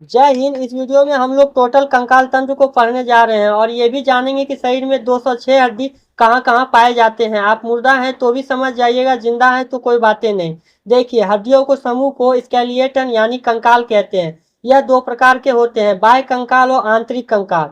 जय हिंद। इस वीडियो में हम लोग टोटल कंकाल तंत्र को पढ़ने जा रहे हैं और ये भी जानेंगे कि शरीर में 206 हड्डी कहाँ कहाँ पाए जाते हैं। आप मुर्दा हैं तो भी समझ जाइएगा, जिंदा हैं तो कोई बातें नहीं। देखिए, हड्डियों को समूह को स्केलिएटन यानी कंकाल कहते हैं। यह दो प्रकार के होते हैं, बाह्य कंकाल और आंतरिक कंकाल।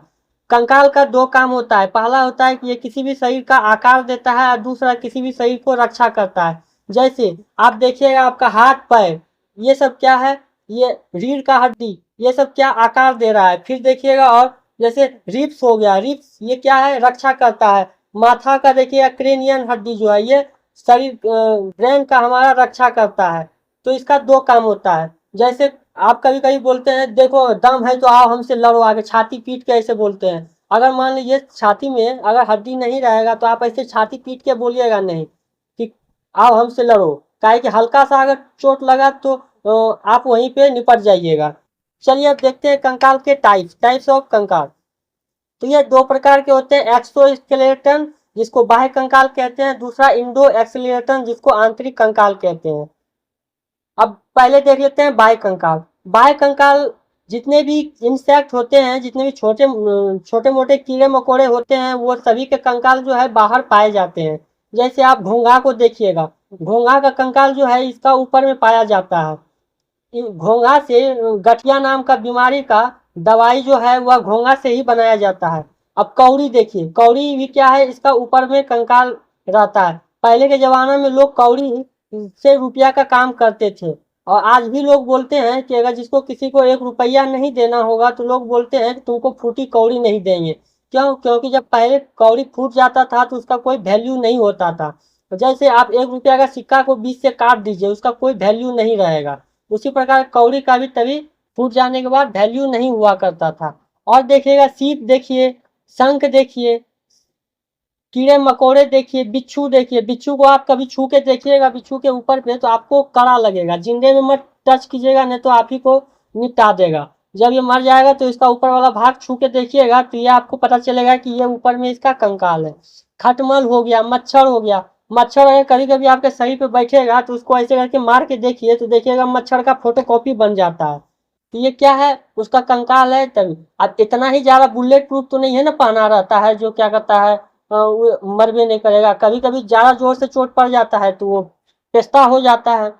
कंकाल का दो काम होता है। पहला होता है कि ये किसी भी शरीर का आकार देता है और दूसरा किसी भी शरीर को रक्षा करता है। जैसे आप देखिएगा, आपका हाथ पैर ये सब क्या है, ये रीढ़ का हड्डी, ये सब क्या आकार दे रहा है। फिर देखिएगा, और जैसे रिप्स हो गया, रिप्स ये क्या है, रक्षा करता है। माथा का देखिएगा क्रेनियन हड्डी जो है, ये शरीर ब्रेन का हमारा रक्षा करता है। तो इसका दो काम होता है। जैसे आप कभी कभी बोलते हैं, देखो दम है तो आओ हमसे लड़ो, आगे छाती पीट के ऐसे बोलते हैं। अगर मान लीजिए छाती में अगर हड्डी नहीं रहेगा तो आप ऐसे छाती पीट के बोलिएगा नहीं कि आओ हमसे लड़ो। काहे कि हल्का सा अगर चोट लगा तो आप वहीं पे निपट जाइएगा। चलिए अब देखते हैं कंकाल के टाइप्स ऑफ कंकाल। तो ये दो प्रकार के होते हैं, एक्सोस्केलेटन जिसको बाह्य कंकाल कहते हैं, दूसरा इंडो एक्सलेटन जिसको आंतरिक कंकाल कहते हैं। अब पहले देख लेते हैं बाह्य कंकाल। बाह्य कंकाल जितने भी इंसेक्ट होते हैं, जितने भी छोटे छोटे मोटे कीड़े मकोड़े होते हैं, वो सभी के कंकाल जो है बाहर पाए जाते हैं। जैसे आप घोंघा को देखिएगा, घोंघा का कंकाल जो है इसका ऊपर में पाया जाता है। घोंघा से गठिया नाम का बीमारी का दवाई जो है वह घोंघा से ही बनाया जाता है। अब कौड़ी देखिए, कौड़ी भी क्या है, इसका ऊपर में कंकाल रहता है। पहले के जमाने में लोग कौड़ी से रुपया का काम करते थे और आज भी लोग बोलते हैं कि अगर जिसको किसी को 1 रुपया नहीं देना होगा तो लोग बोलते हैं कि तुमको फूटी कौड़ी नहीं देंगे। क्यों? क्योंकि जब पहले कौड़ी फूट जाता था तो उसका कोई वैल्यू नहीं होता था। जैसे आप 1 रुपया का सिक्का को बीच से काट दीजिए, उसका कोई वैल्यू नहीं रहेगा। उसी प्रकार कौड़ी का भी तभी फूट जाने के बाद वैल्यू नहीं हुआ करता था। और देखिएगा, सीप देखिए, शंख देखिए, कीड़े मकोड़े देखिए, बिच्छू देखिए। बिच्छू को आप कभी छू के देखिएगा, बिच्छू के ऊपर पे तो आपको कड़ा लगेगा। जिंदे में मत टच कीजिएगा, नहीं तो आप ही को निपटा देगा। जब ये मर जाएगा तो इसका ऊपर वाला भाग छू के देखिएगा तो ये आपको पता चलेगा कि ये ऊपर में इसका कंकाल है। खटमल हो गया, मच्छर हो गया। मच्छर अगर कभी कभी आपके शरीर पे बैठेगा तो उसको ऐसे करके मार के देखिए तो देखिएगा मच्छर का फोटोकॉपी बन जाता है। तो ये क्या है, उसका कंकाल है। तभी अब इतना ही ज्यादा बुलेट प्रूफ तो नहीं है ना पहना रहता है जो क्या करता है, वो मर भी नहीं करेगा। कभी कभी ज्यादा जोर से चोट पड़ जाता है तो वो पेस्ता हो जाता है।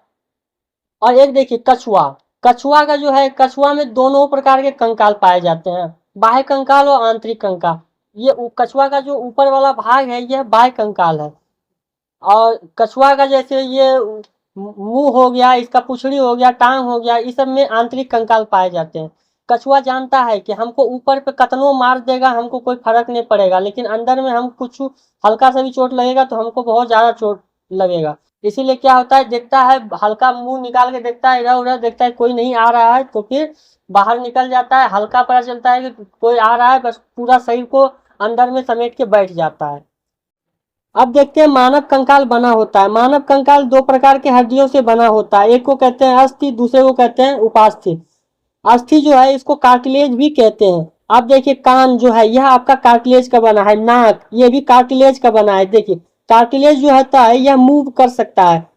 और एक देखिए कछुआ, कछुआ का जो है, कछुआ में दोनों प्रकार के कंकाल पाए जाते हैं, बाह्य कंकाल और आंतरिक कंकाल। ये कछुआ का जो ऊपर वाला भाग है यह बाह्य कंकाल है। और कछुआ का जैसे ये मुंह हो गया, इसका पुछड़ी हो गया, टांग हो गया, इस सब में आंतरिक कंकाल पाए जाते हैं। कछुआ जानता है कि हमको ऊपर पे कतनो मार देगा हमको कोई फर्क नहीं पड़ेगा, लेकिन अंदर में हम कुछ हल्का सा भी चोट लगेगा तो हमको बहुत ज्यादा चोट लगेगा। इसीलिए क्या होता है, देखता है, हल्का मुंह निकाल के देखता है, इधर उधर देखता है, कोई नहीं आ रहा है तो फिर बाहर निकल जाता है। हल्का पता चलता है कि कोई आ रहा है, बस पूरा शरीर को अंदर में समेट के बैठ जाता है। अब देखते हैं मानव कंकाल बना होता है। मानव कंकाल दो प्रकार के हड्डियों से बना होता है, एक को कहते हैं अस्थि, दूसरे को कहते हैं उपास्थि। अस्थि जो है इसको कार्टिलेज भी कहते हैं। आप देखिए, कान जो है यह आपका कार्टिलेज का बना है, नाक ये भी कार्टिलेज का बना है। देखिए, कार्टिलेज जो होता है यह मूव कर सकता है,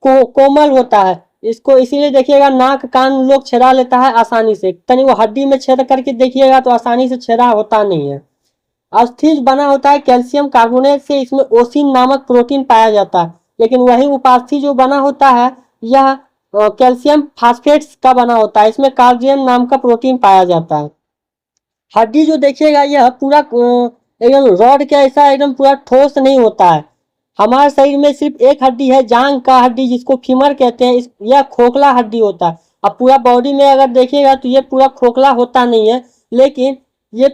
कोमल होता है। इसको इसीलिए देखिएगा नाक कान लोग छेड़ा लेता है आसानी से, तनी वो हड्डी में छेद करके देखिएगा तो आसानी से छेदा होता नहीं है। अस्थिज बना होता है कैल्शियम कार्बोनेट से, इसमें ओसिन नामक प्रोटीन पाया जाता है। लेकिन वही उपास्थि जो बना होता है यह कैल्शियम फास्फेट्स का बना होता है, इसमें कार्डियम नाम का प्रोटीन पाया जाता है। हड्डी जो देखिएगा यह पूरा एकदम रॉड के ऐसा एकदम पूरा ठोस नहीं होता है। हमारे शरीर में सिर्फ एक हड्डी है, जांग का हड्डी जिसको फीमर कहते हैं, यह खोखला हड्डी होता है। अब पूरा बॉडी में अगर देखिएगा तो ये पूरा खोखला होता नहीं है, लेकिन ये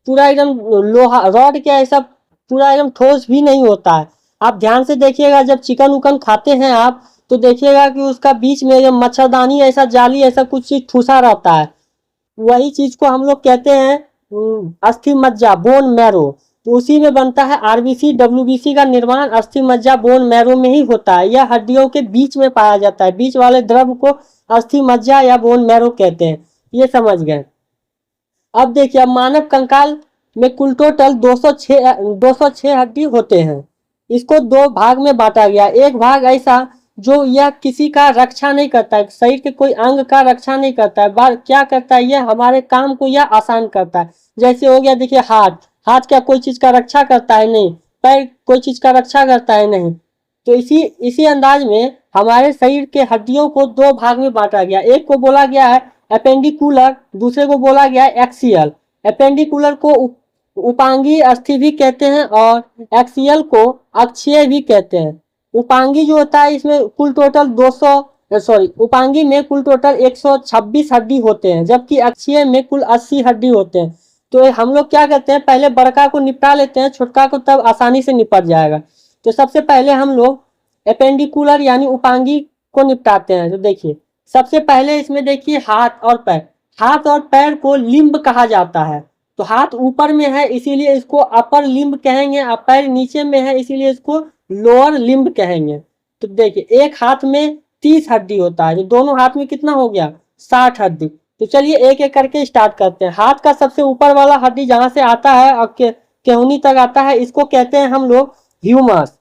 पूरा एकदम लोहा रॉड के ऐसा पूरा एकदम ठोस भी नहीं होता है। आप ध्यान से देखिएगा, जब चिकन उकन खाते हैं आप तो देखिएगा कि उसका बीच में मच्छरदानी ऐसा जाली ऐसा कुछ चीज ठूसा रहता है। वही चीज को हम लोग कहते हैं अस्थि मज्जा, बोन मैरो। तो उसी में बनता है आरबीसी डब्ल्यूबीसी का निर्माण अस्थि मज्जा बोन मैरो में ही होता है। यह हड्डियों के बीच में पाया जाता है, बीच वाले द्रव को अस्थि मज्जा या बोन मैरो कहते हैं। ये समझ गए। अब देखिए, अब मानव कंकाल में कुल टोटल 206 हड्डी होते हैं। इसको दो भाग में बांटा गया। एक भाग ऐसा जो यह किसी का रक्षा नहीं करता है, शरीर के कोई अंग का रक्षा नहीं करता है, बार क्या करता है, यह हमारे काम को यह आसान करता है। जैसे हो गया देखिए हाथ, हाथ क्या कोई चीज का रक्षा करता है? नहीं। पैर कोई चीज का रक्षा करता है? नहीं। तो इसी इसी अंदाज में हमारे शरीर के हड्डियों को दो भाग में बांटा गया। एक को बोला गया है अपेंडिकुलर, दूसरे को बोला गया है एक्सियल। अपेंडिकुलर को उपांगी अस्थि भी कहते हैं और एक्सियल को अक्षीय भी कहते हैं। उपांगी जो होता है इसमें कुल टोटल 200 सॉरी उपांगी में कुल टोटल 126 हड्डी होते हैं, जबकि अक्षीय में कुल 80 हड्डी होते हैं। तो हम लोग क्या करते हैं, पहले बड़का को निपटा लेते हैं, छोटका को तब आसानी से निपट जाएगा। तो सबसे पहले हम लोग एपेंडिकुलर यानी उपांगी को निपटाते हैं। तो देखिए सबसे पहले इसमें देखिए हाथ और पैर। हाथ और पैर को लिम्ब कहा जाता है। तो हाथ ऊपर में है इसीलिए इसको अपर लिम्ब कहेंगे, और पैर नीचे में है इसीलिए इसको लोअर लिम्ब कहेंगे। तो देखिए एक हाथ में 30 हड्डी होता है, तो दोनों हाथ में कितना हो गया, 60 हड्डी। तो चलिए एक एक करके स्टार्ट करते हैं। हाथ का सबसे ऊपर वाला हड्डी जहां से आता है और केहूनी तक आता है, इसको कहते हैं हम लोग ह्यूमस।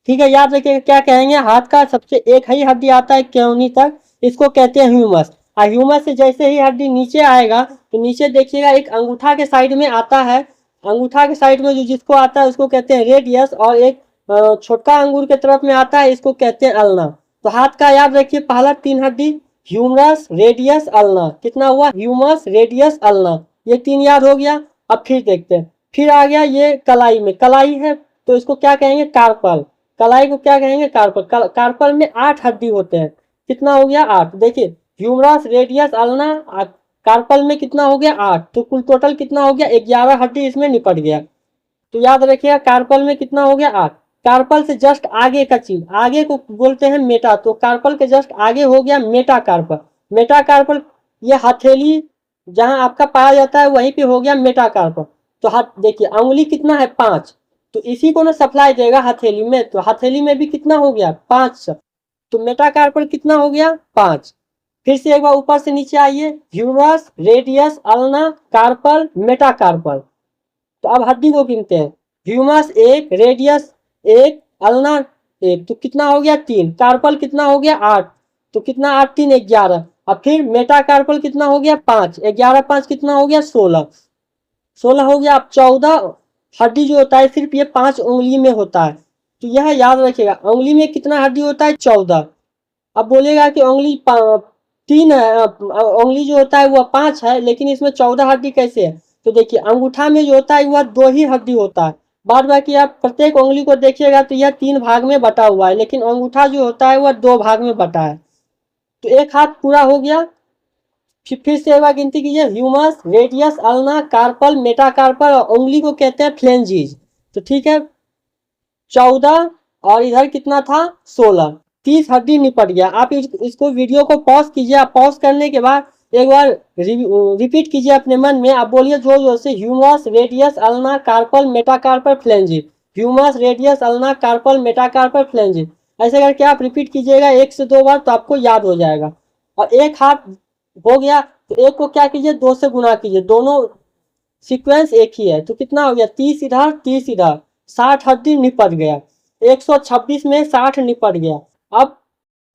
ठीक है, याद रखिएगा क्या कहेंगे, हाथ का सबसे एक ही हड्डी आता है केहूनी तक, इसको कहते हैं ह्यूमस। और ह्यूमस से जैसे ही हड्डी नीचे आएगा तो नीचे देखिएगा एक अंगूठा के साइड में आता है। अंगूठा के साइड में जो जिसको आता है उसको कहते हैं रेडियस, और एक छोटका अंगूर के तरफ में आता है, इसको कहते हैं अल्ना। तो हाथ का याद रखिए पहला 3 हड्डी ह्यूमरस, रेडियस, अल्ना। कितना हुआ, ह्यूमस, रेडियस, अल्ना, ये 3 याद हो गया। अब फिर देखते हैं, फिर आ गया ये कलाई में, कलाई है तो इसको क्या कहेंगे, कार्पल। कलाई को क्या कहेंगे, कार्पल। कार्पल में 8 हड्डी होते हैं, कितना हो गया, 8। देखिए ह्यूमरस, रेडियस, अल्ना, कार्पल में कितना हो गया, 8। तो कुल टोटल कितना हो गया, 11 हड्डी इसमें निपट गया। तो याद रखिएगा कार्पल में कितना हो गया, 8। कार्पल से जस्ट आगे का चीज, आगे को बोलते हैं मेटा, तो कार्पल के जस्ट आगे हो गया मेटाकार्पल। मेटाकार्पल ये हथेली जहां आपका पाया जाता है वहीं पे हो गया मेटाकार्पल। तो हाथ देखिए उंगली कितना है, 5, तो इसी को ना सप्लाई देगा हथेली में, तो हथेली में भी कितना हो गया, 5। तो मेटाकार्पल कितना हो गया, 5। फिर से एक बार ऊपर से नीचे आइए, humerus, radius, ulna, carpal, metacarpal. तो अब हड्डी को गिनते हैं, ह्यूमस 1, रेडियस 1, अल्ना 1, तो कितना हो गया, 3। कार्पल कितना हो गया, 8, तो कितना 8 3 11। और फिर मेटाकार्पल कितना हो गया, 5, 11 5 कितना हो गया, 16। 16 हो गया। अब 14 हड्डी जो होता है सिर्फ ये 5 उंगली में होता है, तो यह याद रखिएगा, उंगली में कितना हड्डी होता है, 14। अब बोलेगा कि उंगली 3 है, उंगली जो होता है वह 5 है, लेकिन इसमें 14 हड्डी कैसे है। तो देखिए अंगूठा में जो होता है वह 2 ही हड्डी होता है, बाद बाकी आप प्रत्येक उंगली को देखिएगा तो यह 3 भाग में बटा हुआ है, लेकिन अंगूठा जो होता है वह 2 भाग में बटा है। तो एक हाथ पूरा हो गया। फिर से एक बार गिनती कीजिए, humerus, radius, ulna, carpal, metacarpal, और उंगली को कहते हैं फ्लेंजिज। तो ठीक है, 14 और इधर कितना था, 16, 30 हड्डी निपट गया। आप इसको वीडियो को पॉज कीजिए, आप पॉज करने के बाद एक बार रिपीट कीजिए अपने मन में, आप बोलिए जोर जोर से, humerus, radius, ulna, carpal, metacarpal, phalanges. Humerus, radius, ulna, carpal, metacarpal, phalanges. ऐसे करके आप रिपीट कीजिएगा 1 से 2 बार, तो आपको याद हो जाएगा। और एक हाथ हो गया तो एक को क्या कीजिए, 2 से गुना कीजिए, दोनों सीक्वेंस एक ही है। तो कितना हो गया, 30 इधर 30 इधर, 60 हड्डी निपट गया। 126 में 60 निपट गया। अब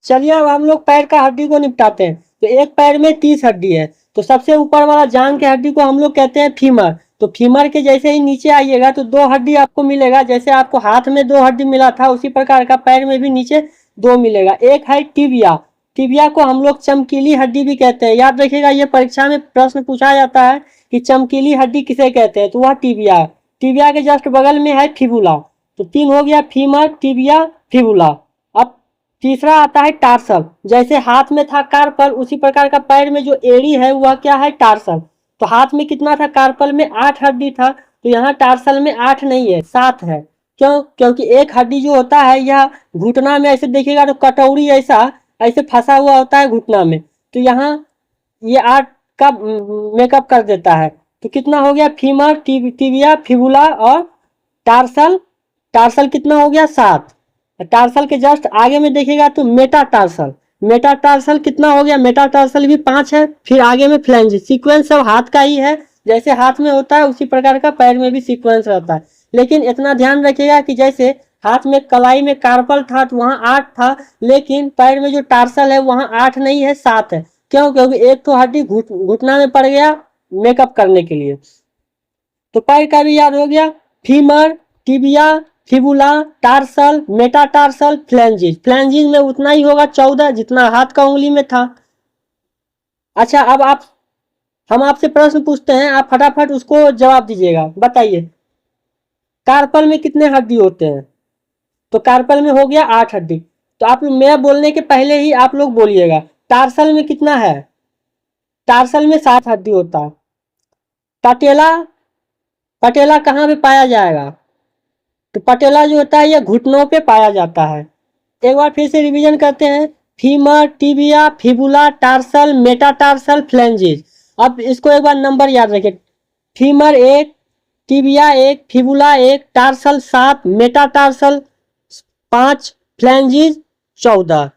चलिए अब हम लोग पैर का हड्डी को निपटाते हैं। तो एक पैर में 30 हड्डी है, तो सबसे ऊपर वाला जांग के हड्डी को हम लोग कहते हैं फीमर। तो फीमर के जैसे ही नीचे आइएगा तो 2 हड्डी आपको मिलेगा, जैसे आपको हाथ में 2 हड्डी मिला था उसी प्रकार का पैर में भी नीचे 2 मिलेगा। एक है टिबिया, टिबिया को हम लोग चमकीली हड्डी भी कहते हैं। याद रखिएगा ये परीक्षा में प्रश्न पूछा जाता है कि चमकीली हड्डी किसे कहते हैं, तो वह टिबिया है। टिबिया के जस्ट बगल में है फिबुला। तो 3 हो गया, फीमर, टिबिया, फिबुला। अब तीसरा आता है टार्सल। जैसे हाथ में था कार्पल उसी प्रकार का पैर में जो एड़ी है वह क्या है, टार्सल। तो हाथ में कितना था, कार्पल में 8 हड्डी था, तो यहाँ टार्सल में 8 नहीं है 7 है। क्यों, क्योंकि एक हड्डी जो होता है यह घुटना में ऐसे देखिएगा तो कटोरी ऐसा ऐसे फंसा हुआ होता है घुटना में, तो यहाँ ये 8 का मेकअप कर देता है। तो कितना हो गया, फीमर, टिबिया, फिबुला और टार्सल। टार्सल कितना हो गया, 7। टार्सल के जस्ट आगे में देखिएगा तो मेटाटार्सल। मेटाटार्सल कितना हो गया, मेटाटार्सल भी 5 है। फिर आगे में फ्लेंज। सीक्वेंस सब हाथ का ही है, जैसे हाथ में होता है उसी प्रकार का पैर में भी सीक्वेंस रहता है। लेकिन इतना ध्यान रखिएगा कि जैसे हाथ में कलाई में कार्पल था तो वहां 8 था, लेकिन पैर में जो टार्सल है वहां 8 नहीं है 7 है। क्यों? क्योंकि एक तो हड्डी घुटना में पड़ गया मेकअप करने के लिए। तो पैर का भी याद हो गया, femur, tibia, fibula, tarsal, metatarsal, phalanges. Phalanges में उतना ही होगा 14 जितना हाथ का उंगली में था। अच्छा, अब आप हम आपसे प्रश्न पूछते हैं, आप फटाफट उसको जवाब दीजिएगा। बताइए, कार्पल में कितने हड्डी होते हैं? तो कार्पल में हो गया 8 हड्डी। तो आप लोग मेरा बोलने के पहले ही आप लोग बोलिएगा, टार्सल में कितना है? टार्सल में 7 हड्डी होता है। पटेला, पटेला कहाँ पे पाया जाएगा? तो पटेला जो होता है ये घुटनों पे पाया जाता है। एक बार फिर से रिवीजन करते हैं, femur, tibia, fibula, tarsal, metatarsal, phalanges. अब इसको एक बार नंबर याद रखिए, femur 1, tibia 1, fibula 1, tarsal 7, metatarsal 5, phalanges 14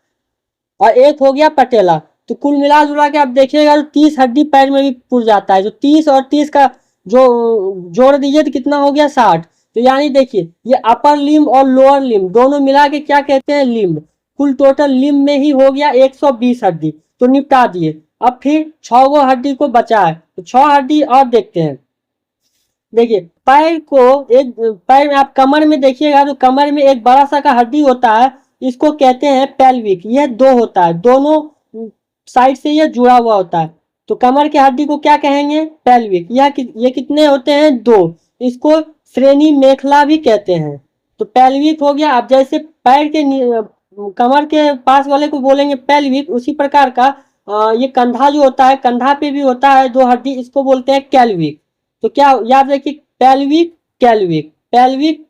और एक हो गया पटेला। तो कुल मिला जुला के आप देखिएगा तो 30 हड्डी पैर में भी पुर जाता है। जो 30 और 30 का जो जोड़ दीजिए तो कितना हो गया 60। तो यानी देखिए, ये अपर लिम्ब और लोअर लिम्ब दोनों मिला के क्या कहते हैं? लिम्ब। कुल टोटल लिम्ब में ही हो गया 120 हड्डी। तो निपटा दिए। अब फिर 6 गो हड्डी को बचा है, तो 6 हड्डी और देखते हैं। देखिए, पैर को एक पैर में आप कमर में देखिएगा तो कमर में एक बड़ा सा का हड्डी होता है, इसको कहते हैं पेल्विक। यह 2 होता है, दोनों साइड से यह जुड़ा हुआ होता है। तो कमर के हड्डी को क्या कहेंगे? पेल्विक। ये कितने होते हैं? 2। इसको श्रेणी मेखला भी कहते हैं। तो पेल्विक हो गया। अब जैसे पैर के कमर के पास वाले को बोलेंगे पेल्विक, उसी प्रकार का ये कंधा जो होता है, कंधा पे भी होता है 2 हड्डी, इसको बोलते हैं कैल्विक। तो क्या याद रखिए, पेल्विक, कैल्विक, पेल्विक,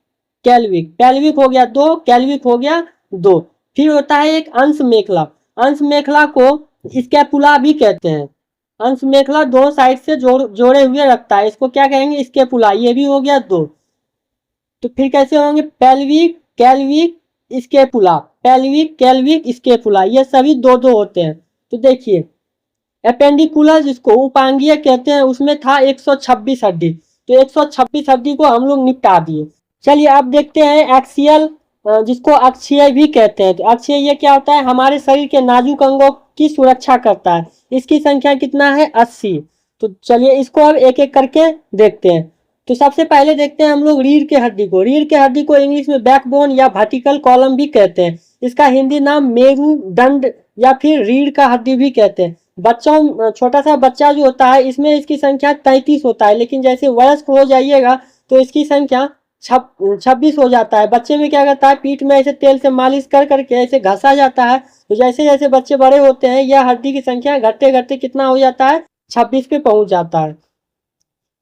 कैल्विक। पेल्विक हो गया 2, कैल्विक हो गया 2। फिर होता है एक अंश मेखला। अंश मेखला को स्कैपुला भी कहते हैं। अंश मेखला 2 साइड से जोड़े हुए रखता है, इसको क्या कहेंगे? स्कैपुला। ये भी हो गया 2। तो फिर कैसे होंगे? पेल्विक, कैल्विक, स्कैपुला, पेल्विक, कैल्विक, स्कैपुला, ये सभी 2-2 होते हैं। तो देखिए, अपेंडिकुलर जिसको उपांगीय कहते हैं, उसमें था 126 हड्डी। तो 126 हड्डी को हम लोग निपटा दिए। चलिए अब देखते हैं एक्सियल, जिसको अक्षीय भी कहते हैं। तो अक्षीय ये क्या होता है? हमारे शरीर के नाजुक अंगों की सुरक्षा करता है। इसकी संख्या कितना है? 80। तो चलिए इसको अब एक एक करके देखते हैं। तो सबसे पहले देखते हैं हम लोग रीढ़ के हड्डी को। रीढ़ के हड्डी को इंग्लिश में बैकबोन या वर्टिकल कॉलम भी कहते हैं। इसका हिंदी नाम मेरुदंड या फिर रीढ़ का हड्डी भी कहते हैं। बच्चों, छोटा सा बच्चा जो होता है इसमें इसकी संख्या 33 होता है, लेकिन जैसे वयस्क हो जाइएगा तो इसकी संख्या 26 हो जाता है। बच्चे में क्या करता है? पीठ में ऐसे तेल से मालिश कर करके ऐसे घसा जाता है। तो जैसे जैसे बच्चे बड़े होते हैं यह हड्डी की संख्या घटते घटते कितना हो जाता है? 26 पे पहुंच जाता है।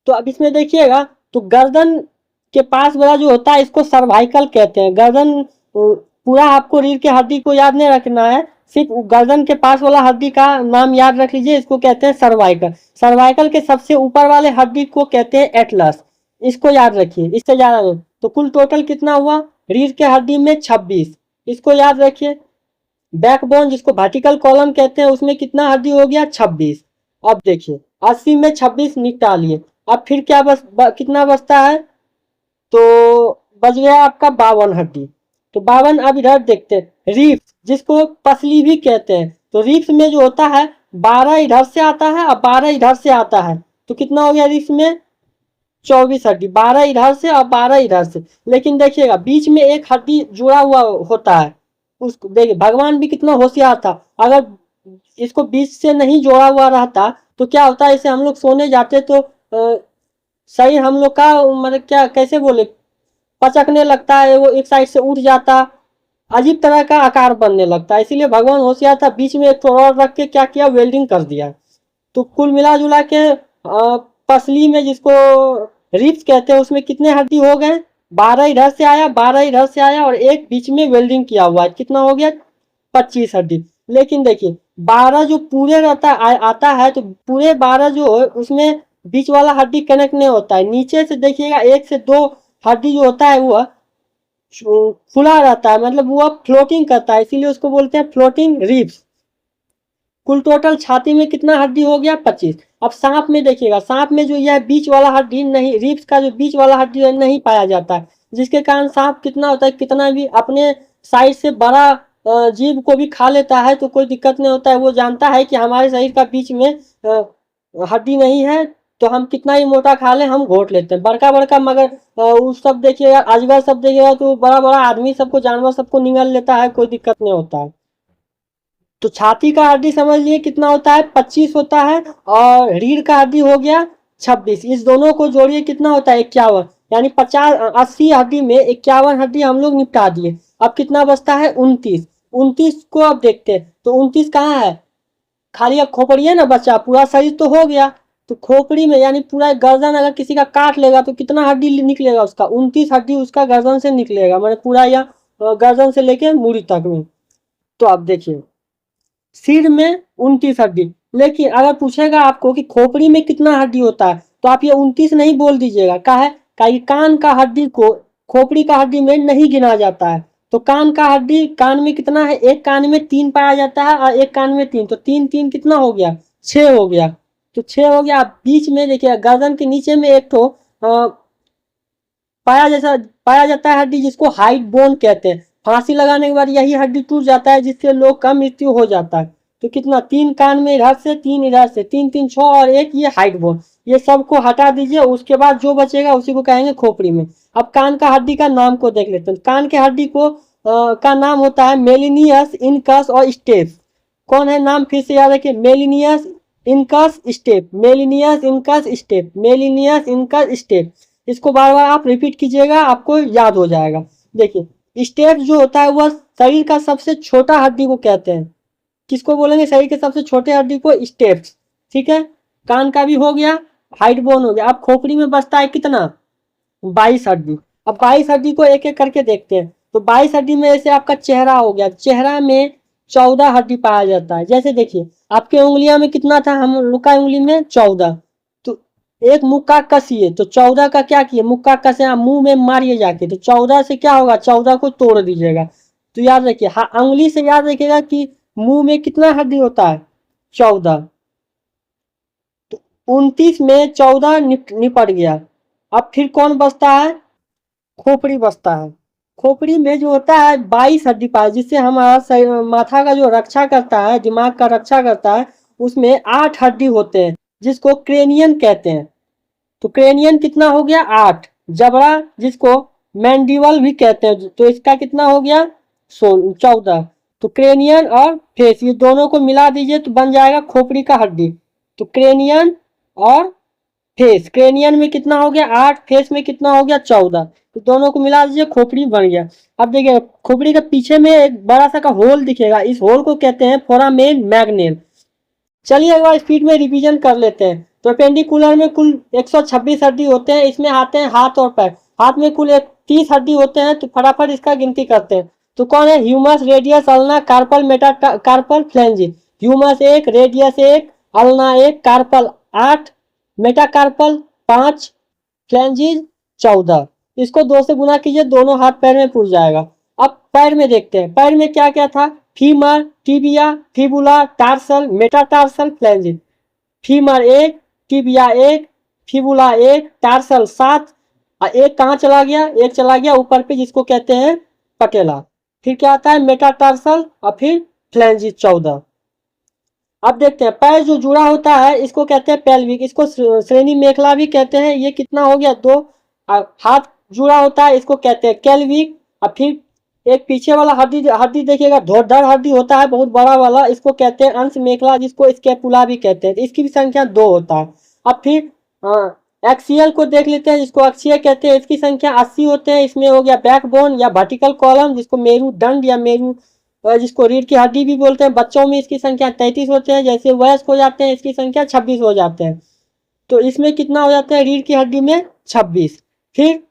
तो अब इसमें देखिएगा, तो गर्दन के पास वाला जो होता है इसको सर्वाइकल कहते हैं। गर्दन पूरा आपको रीढ़ के हड्डी को याद नहीं रखना है, सिर्फ गर्दन के पास वाला हड्डी का नाम याद रख लीजिए, इसको कहते हैं सर्वाइकल। सर्वाइकल के सबसे ऊपर वाले हड्डी को कहते हैं एटलस, इसको याद रखिए, इससे ज्यादा नहीं। तो कुल टोटल कितना हुआ? रीढ़ के हड्डी में 26, इसको याद रखिए। बैकबोन जिसको वर्टिकल कॉलम कहते हैं उसमें कितना हड्डी हो गया? 26। अब देखिए 80 में 26 निकाल लिए। अब फिर क्या कितना बचता है? तो बच गया आपका 52 हड्डी। तो 52। अब इधर देखते हैं रिब्स, जिसको पसली भी कहते हैं। तो रिब्स में जो होता है 12 इधर से आता है और 12 इधर से आता है। तो कितना हो गया रिब्स में? 24 हड्डी, 12 इधर से और 12 इधर से। लेकिन देखिएगा बीच में एक हड्डी जुड़ा हुआ होता है, उसको देखिए भगवान भी कितना होशियार था। अगर इसको बीच से नहीं जोड़ा हुआ रहता तो क्या होता है? इसे हम लोग सोने जाते तो सही हम लोग का मतलब क्या कैसे बोले, पचकने लगता है, वो एक साइड से उठ जाता, अजीब तरह का आकार बनने लगता है। इसीलिए भगवान होशियार था, बीच में एक रॉड रख के क्या किया? वेल्डिंग कर दिया। तो कुल मिला जुला के पसली में जिसको रिब्स कहते हैं उसमें कितने हड्डी हो गए? 12 इधर से आया, 12 इधर से आया और एक बीच में वेल्डिंग किया हुआ है। कितना हो गया? 25 हड्डी। लेकिन देखिए 12 जो पूरे रहता आता है तो पूरे 12 जो है उसमें बीच वाला हड्डी कनेक्ट नहीं होता है। नीचे से देखिएगा 1 से 2 हड्डी जो होता है वह खुला रहता है, मतलब वह फ्लोटिंग करता है, इसीलिए उसको बोलते हैं फ्लोटिंग रिब्स। कुल टोटल छाती में कितना हड्डी हो गया? 25। अब सांप में देखिएगा, सांप में जो यह बीच वाला हड्डी नहीं, रिब्स का जो बीच वाला हड्डी नहीं पाया जाता है, जिसके कारण सांप कितना होता है, कितना भी अपने साइज से बड़ा जीव को भी खा लेता है तो कोई दिक्कत नहीं होता है। वो जानता है कि हमारे शरीर का बीच में हड्डी नहीं है, तो हम कितना ही मोटा खा लें हम घोट लेते हैं। बड़का बड़का मगर उस सब देखिएगा, अजगर सब देखिएगा तो बड़ा बड़ा आदमी सबको, जानवर सबको निगल लेता है, कोई दिक्कत नहीं होता है। तो छाती का हड्डी समझ लिए कितना होता है, 25 होता है, और रीढ़ का हड्डी हो गया 26। इस दोनों को जोड़िए कितना होता है, 51। यानी 80 हड्डी में 51 हड्डी हम लोग निपटा दिए। अब कितना बचता है, 29। 29 को अब देखते हैं, तो 29 कहाँ है, खाली अब खोपड़ी है ना बचा, पूरा शरीर तो हो गया। तो खोपड़ी में यानी पूरा गर्दन अगर किसी का काट लेगा तो कितना हड्डी निकलेगा उसका, 29 हड्डी उसका गर्दन से निकलेगा, मतलब पूरा या गर्दन से लेके मूड़ी तक में। तो आप देखिए सिर में 29 हड्डी। लेकिन अगर पूछेगा आपको कि खोपड़ी में कितना हड्डी होता है, तो आप ये 29 नहीं बोल दीजिएगा। का है कि कान का हड्डी को खोपड़ी का हड्डी में नहीं गिना जाता है। तो कान का हड्डी, कान में कितना है, एक कान में 3 पाया जाता है और एक कान में 3, तो 3 3 कितना हो गया, 6 हो गया। तो 6 हो गया। आप बीच में देखिए गर्दन के नीचे में एक तो पाया जाता है हड्डी, जिसको हाइट बोन कहते हैं। फांसी लगाने के बाद यही हड्डी टूट जाता है, जिससे लोग का मृत्यु हो जाता है। तो कितना, 3 कान में इधर से, 3 इधर से, 3 3 6 और एक ये हाइट बोन, ये सबको हटा दीजिए। उसके बाद जो बचेगा उसी को कहेंगे खोपड़ी में। अब कान का हड्डी का नाम को देख लेते हैं। कान के हड्डी को का नाम होता है मेलिनियस, इनकस और स्टेप। कौन है नाम, फिर से याद रखिए, malleus, incus, stapes, malleus, incus, stapes, malleus, incus, stapes. इसको बार बार आप रिपीट कीजिएगा, आपको याद हो जाएगा। देखिए स्टेप जो होता है वह शरीर का सबसे छोटा हड्डी को कहते हैं। किसको बोलेंगे, शरीर के सबसे छोटे हड्डी को, स्टेप्स। ठीक है, कान का भी हो गया, हाइट बोन हो गया। अब खोपड़ी में बचता है कितना, 22 हड्डी। अब 22 हड्डी को एक एक करके देखते हैं। तो 22 हड्डी में जैसे आपका चेहरा हो गया, चेहरा में 14 हड्डी पाया जाता है। जैसे देखिए आपके उंगलियों में कितना था, हम लोग का उंगली में 14। तो एक मुक्का कसिए तो 14 का क्या किए, मुक्का कसे आप मुंह में मारिए जाके, तो 14 से क्या होगा, 14 को तोड़ दीजिएगा। तो याद रखिए, हाँ उंगली से याद रखिएगा कि मुंह में कितना हड्डी होता है, 14। तो 29 में 14 निपट गया। अब फिर कौन बचता है, खोपड़ी बचता है। खोपड़ी में जो होता है 22 हड्डी पाए, जिससे हमारा माथा का जो रक्षा करता है, दिमाग का रक्षा करता है, उसमें 8 हड्डी होते हैं, जिसको क्रेनियन कहते हैं। तो क्रेनियन कितना हो गया, 8। जबड़ा, जिसको मैंडिबल भी कहते हैं, तो इसका कितना हो गया, 14। तो क्रेनियन और फेस, ये दोनों को मिला दीजिए तो बन जाएगा खोपड़ी का हड्डी। तो क्रेनियन और फेस, क्रेनियन में कितना हो गया 8, फेस में कितना हो गया 14, तो दोनों को मिला दीजिए, खोपड़ी बन गया। अब देखिए खोपड़ी के पीछे में एक बड़ा सा का होल दिखेगा, इस होल को कहते हैं फोरामेन मैग्नेल। चलिए एक बार स्पीड में रिवीजन कर लेते हैं। तो अपेंडिकुलर में कुल 126 हड्डी होते हैं, इसमें आते हैं हाथ और पैर। हाथ में कुल 30 हड्डी होते हैं, तो फटाफट इसका गिनती करते हैं। तो कौन है, humerus, radius, ulna, carpal, carpal, phalanges. Humerus 1, radius 1, ulna 1, carpal 8, metacarpal 5, phalanges 14। इसको 2 से गुना कीजिए, दोनों हाथ पैर में पुर जाएगा। अब पैर में देखते हैं, पैर में क्या क्या था, femur, tibia, fibula, tarsal, metatarsal, phalanges. Femur 1, tibia 1, fibula 1, tarsal 7, और एक कहाँ चला गया, एक चला गया ऊपर पे, जिसको कहते हैं पटेला। फिर क्या आता है, मेटाटार्सल, और फिर फ्लेंजिज 14। अब देखते हैं पैर जो जुड़ा होता है इसको कहते हैं पेल्विक, इसको श्रेणी मेखला भी कहते हैं। ये कितना हो गया, 2। हाथ जुड़ा होता है इसको कहते हैं कैल्विक। और फिर एक पीछे वाला हड्डी देखिएगा, धड़ हड्डी होता है बहुत बड़ा वाला, इसको कहते हैं अंश मेखला, जिसको स्केपुला भी कहते हैं। इसकी भी संख्या 2 होता है। अब फिर एक्सियल को देख लेते हैं, जिसको अक्षीय कहते हैं, इसकी संख्या 80 होते हैं। इसमें हो गया बैकबोन या वर्टिकल कॉलम, जिसको मेरुदंड या जिसको रीढ़ की हड्डी भी बोलते हैं। बच्चों में इसकी संख्या 33 होते हैं, जैसे वयस्क हो जाते हैं इसकी संख्या 26 हो जाते हैं। तो इसमें कितना हो जाता है, रीढ़ की हड्डी में 26। फिर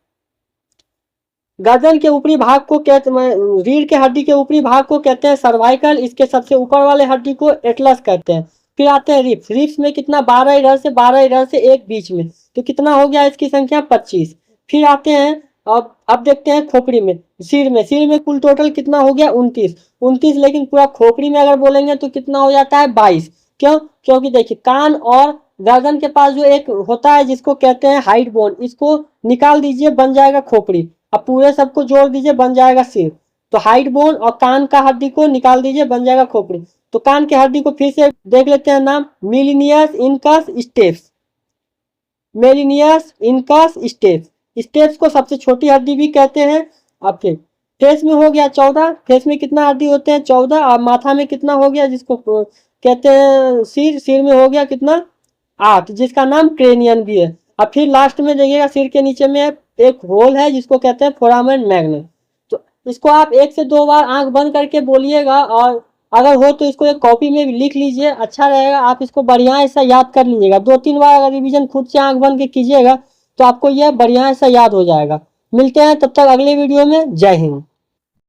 गर्दन के ऊपरी भाग को कहते हैं, रीढ़ के हड्डी के ऊपरी भाग को कहते हैं सर्वाइकल, इसके सबसे ऊपर वाले हड्डी को एटलस कहते हैं। फिर आते हैं रिप्स, रिप्स में कितना 12 इधर से 12 इधर से, एक बीच में, तो कितना हो गया इसकी संख्या 25। फिर आते हैं अब देखते हैं खोपड़ी में, सिर में कुल टोटल कितना हो गया 29। लेकिन पूरा खोपड़ी में अगर बोलेंगे तो कितना हो जाता है 22। क्यों, क्योंकि देखिए कान और गर्दन के पास जो एक होता है जिसको कहते हैं हाइट बोन, इसको निकाल दीजिए, बन जाएगा खोपड़ी। अब पूरे सबको जोड़ दीजिए, बन जाएगा सिर। तो हाइट बोन और कान का हड्डी को निकाल दीजिए, बन जाएगा खोपड़ी। तो कान की हड्डी को फिर से देख लेते हैं नाम, malleus incus stapes. Malleus incus stapes. Stapes को सबसे छोटी हड्डी भी कहते हैं। अब फिर फेस में हो गया 14, फेस में कितना हड्डी होते हैं 14, और माथा में कितना हो गया जिसको कहते हैं सिर, सिर में हो गया कितना 8, जिसका नाम क्रेनियन भी है। अब फिर लास्ट में देखिएगा सिर के नीचे में एक होल है जिसको कहते हैं फोरामेन मैग्नम। तो इसको आप 1 से 2 बार आंख बंद करके बोलिएगा, और अगर हो तो इसको एक कॉपी में भी लिख लीजिए, अच्छा रहेगा। आप इसको बढ़िया ऐसा याद कर लीजिएगा, 2-3 बार अगर रिवीजन खुद से आंख बंद के कीजिएगा तो आपको यह बढ़िया ऐसा याद हो जाएगा। मिलते हैं तब तक अगले वीडियो में। जय हिंद।